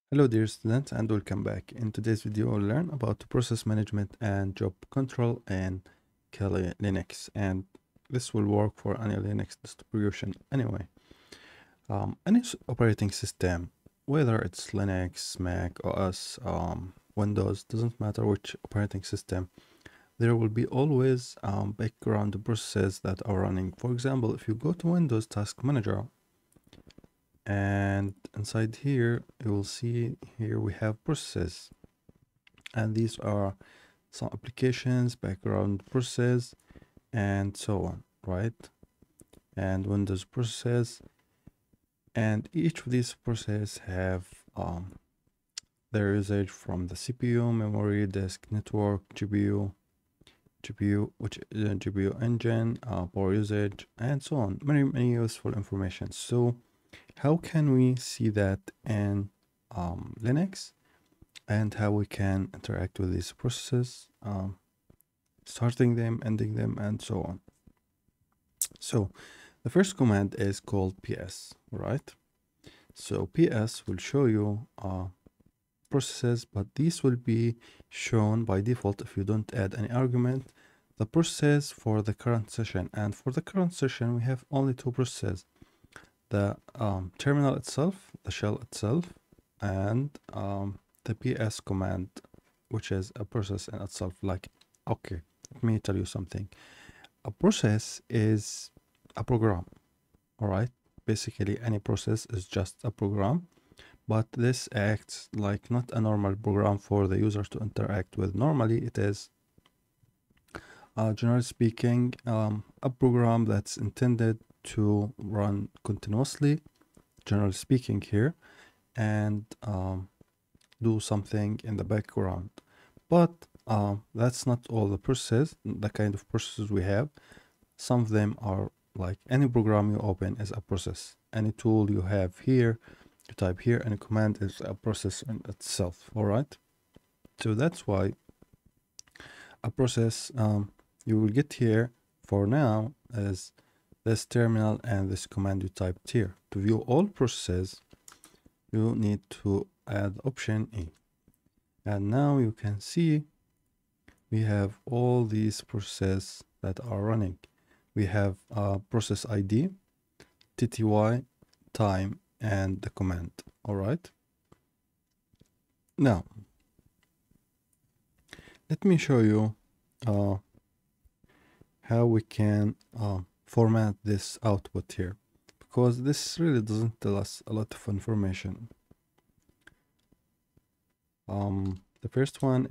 Hello dear students and welcome back. In today's video we'll learn about process management and job control in Kali Linux, and this will work for any Linux distribution anyway. Any operating system, whether it's Linux, Mac, OS, Windows, doesn't matter which operating system, there will be always background processes that are running. For example, if you go to Windows Task Manager, and inside here you will see here we have processes, and these are some applications, background process, and so on, right? And Windows process, and each of these processes have their usage from the CPU, memory, disk, network, GPU, which is GPU engine, power usage, and so on. Many useful information. So how can we see that in Linux, and how we can interact with these processes, starting them, ending them, and so on. So the first command is called ps, right? So ps will show you processes, but these will be shown by default if you don't add any argument, the process for the current session. And for the current session we have only two processes: the terminal itself, the shell itself, and the ps command, which is a process in itself. Like, okay, let me tell you something. A process is a program, all right? Basically, any process is just a program, but this acts like not a normal program for the user to interact with. Normally, it is, generally speaking, a program that's intended to run continuously, generally speaking here, and do something in the background. But that's not all the processes, the kind of processes we have. Some of them are like any program you open is a process. Any tool you have here, you type here, any command is a process in itself, all right? So that's why a process you will get here for now is this terminal and this command you typed here. To view all processes, you need to add option E. And now you can see we have all these processes that are running. We have process ID, TTY, time, and the command. All right. Now, let me show you how we can format this output here, because this really doesn't tell us a lot of information. The first one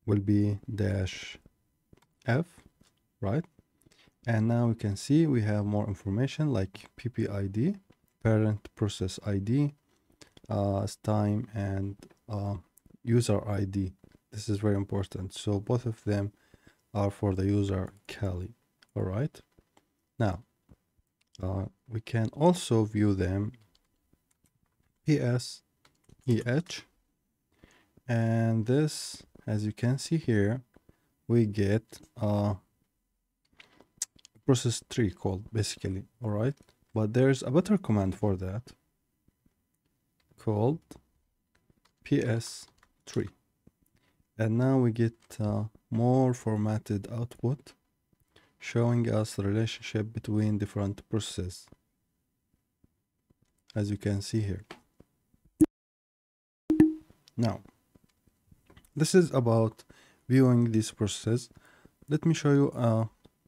will be -f, right? And now we can see we have more information like PPID, parent process ID, time, and user ID. This is very important. So both of them are for the user Kali. All right. Now we can also view them ps eh, and this, as you can see here, we get process tree called basically. All right, but there's a better command for that called ps3, and now we get more formatted output showing us the relationship between different processes, as you can see here. Now this is about viewing these processes. Let me show you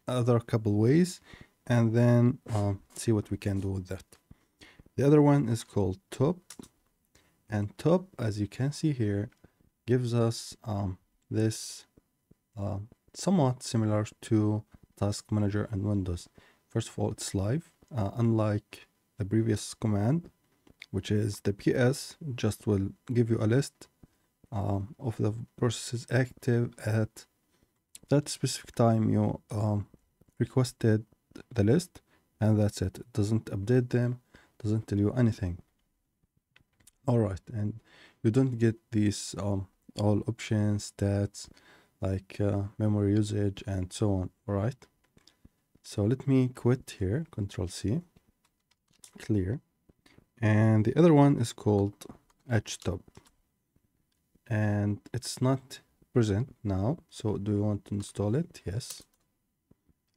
other couple ways, and then see what we can do with that. The other one is called top, and top, as you can see here, gives us this somewhat similar to Task Manager and Windows. First of all, it's live, unlike the previous command, which is the ps, just will give you a list of the processes active at that specific time you requested the list, and that's it. It doesn't update them, doesn't tell you anything. All right, and you don't get these all options, stats, like memory usage and so on. All right, so let me quit here, Control C, clear, and the other one is called htop, and it's not present now. So do you want to install it? Yes.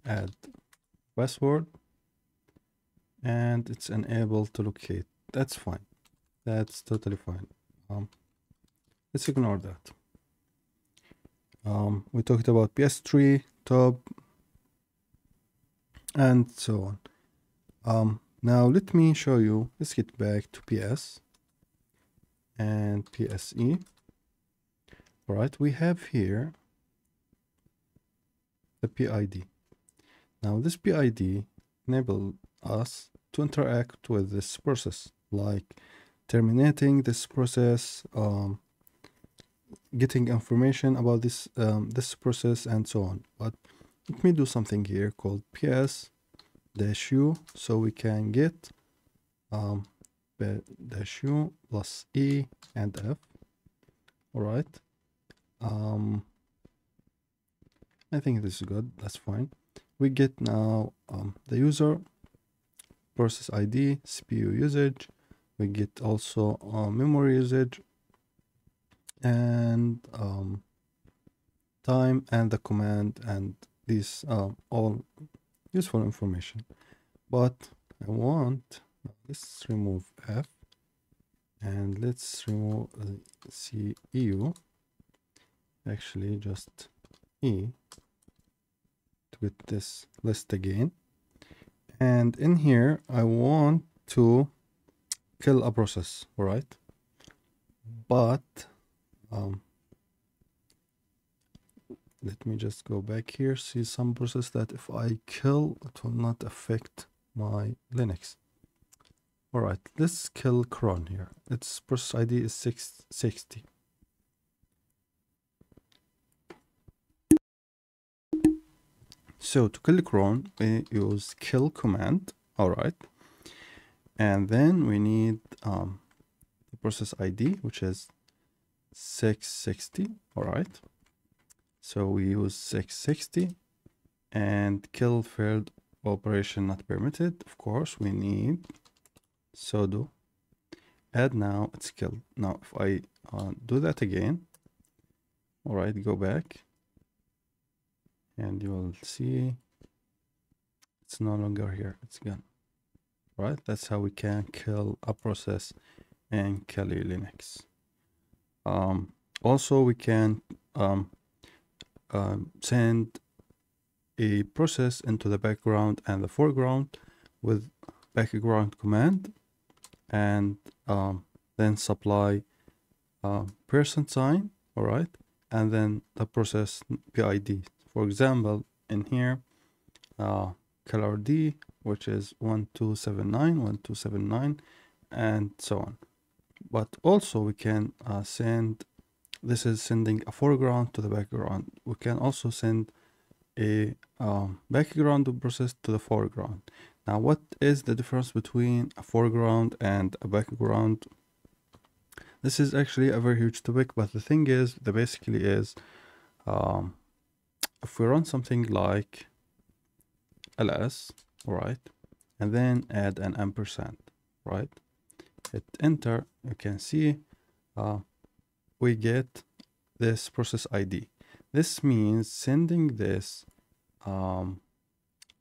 Add password, and it's unable to locate. That's fine. That's totally fine. Let's ignore that. We talked about PS3, top, and so on. Now let me show you. Let's get back to PS and PSE. All right, we have here the PID. Now this PID enables us to interact with this process, like terminating this process, getting information about this this process, and so on. But let me do something here called ps-u, so we can get -u plus e and f. All right. I think this is good. That's fine. We get now the user, process ID, CPU usage. We get also memory usage, and time, and the command, and these all useful information. But I want, let's remove F, and let's remove CEU, actually just E, to get this list again. And in here I want to kill a process, all right? But let me just go back here, see some process that if I kill, it will not affect my Linux. All right, let's kill cron here. Its process ID is 660. So to kill cron, we use kill command, all right? And then we need the process ID, which is 660, all right? So we use 660, and kill failed operation not permitted. Of course, we need sudo add now it's killed. Now if I do that again, all right, go back, and you will see it's no longer here, it's gone. Right, that's how we can kill a process and kill your Linux. Also we can send a process into the background and the foreground with background command, and then supply person sign, all right, and then the process PID. For example, in here, color D, which is 1279, 1279, and so on. But also we can send, this is sending a foreground to the background. We can also send a background process to the foreground. Now, what is the difference between a foreground and a background? This is actually a very huge topic, but the thing is, the basically is, if we run something like ls, all right, and then add an ampersand, right, hit enter, you can see we get this process ID. This means sending this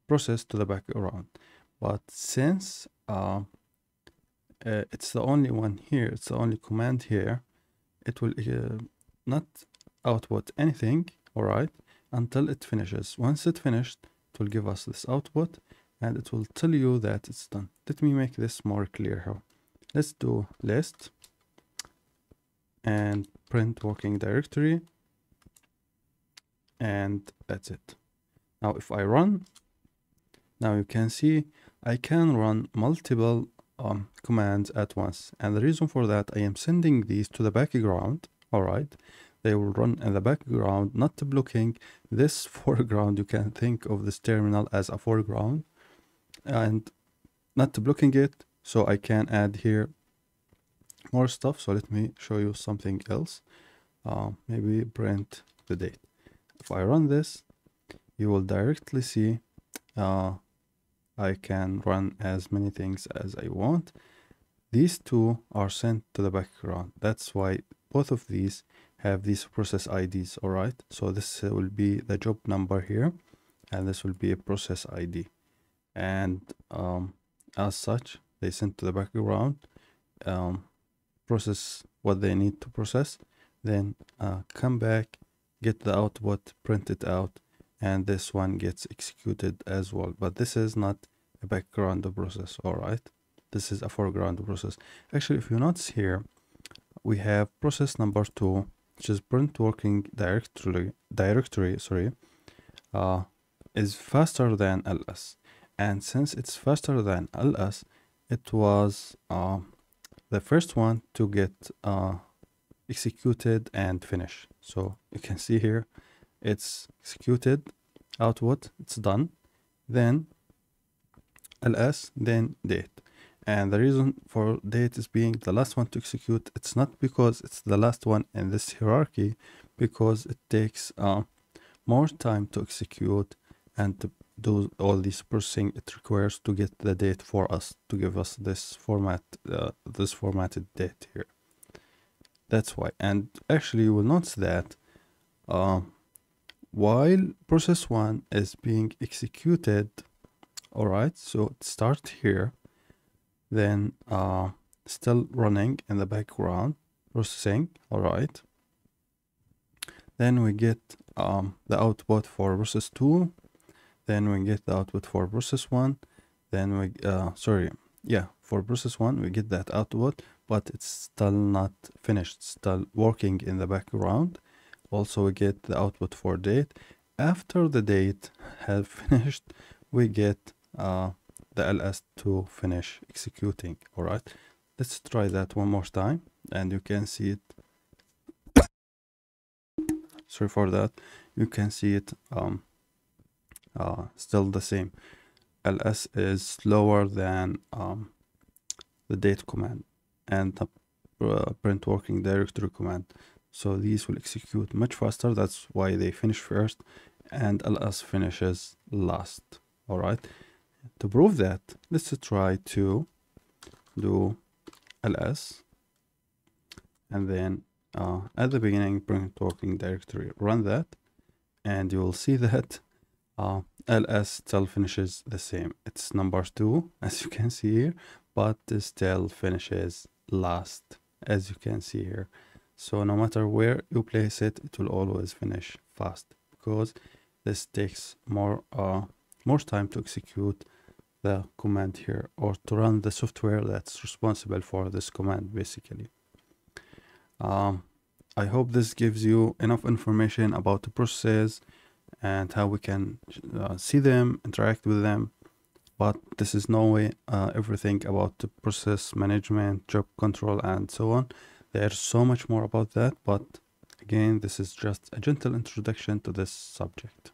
process to the background. But since it's the only one here, it's the only command here, it will not output anything, all right, until it finishes. Once it finished, it will give us this output, and it will tell you that it's done. Let me make this more clear here. Let's do list and print working directory, and that's it. Now if I run, now you can see I can run multiple commands at once, and the reason for that, I am sending these to the background, all right. They will run in the background, not blocking this foreground. You can think of this terminal as a foreground and not blocking it, so I can add here more stuff. So let me show you something else. Maybe print the date. If I run this, you will directly see I can run as many things as I want. these two are sent to the background. That's why both of these have these process IDs. All right, so this will be the job number here, and this will be a process ID. And as such, they send to the background, process what they need to process, then come back, get the output, print it out, and this one gets executed as well. But this is not a background process. All right, this is a foreground process. Actually, if you notice here, we have process number 2, which is print working directory, sorry, is faster than ls. And since it's faster than ls, it was the first one to get executed and finish. So you can see here, it's executed, output, it's done, then ls, then date. And the reason for date is being the last one to execute, it's not because it's the last one in this hierarchy, because it takes more time to execute and to do all this processing it requires to get the date for us, to give us this format, this formatted date here. That's why. And actually you will notice that while process 1 is being executed, all right, so it starts here, then still running in the background, processing, all right. Then we get the output for process 2, then we get the output for process 1, then we for process 1 we get that output, but it's still not finished, still working in the background. Also we get the output for date. After the date has finished, we get the ls to finish executing. All right, let's try that one more time, and you can see it. Sorry for that. You can see it still the same. ls is slower than the date command and the print working directory command. So these will execute much faster. That's why they finish first and ls finishes last. All right, to prove that, let's try to do ls and then at the beginning print working directory, run that, and you will see that ls still finishes the same. It's number 2 as you can see here, but it still finishes last as you can see here. So no matter where you place it, it will always finish fast, because this takes more time to execute the command here, or to run the software that's responsible for this command basically. I hope this gives you enough information about the process and how we can see them, interact with them. But this is no way everything about the process management, job control, and so on. There's so much more about that, but again, this is just a gentle introduction to this subject.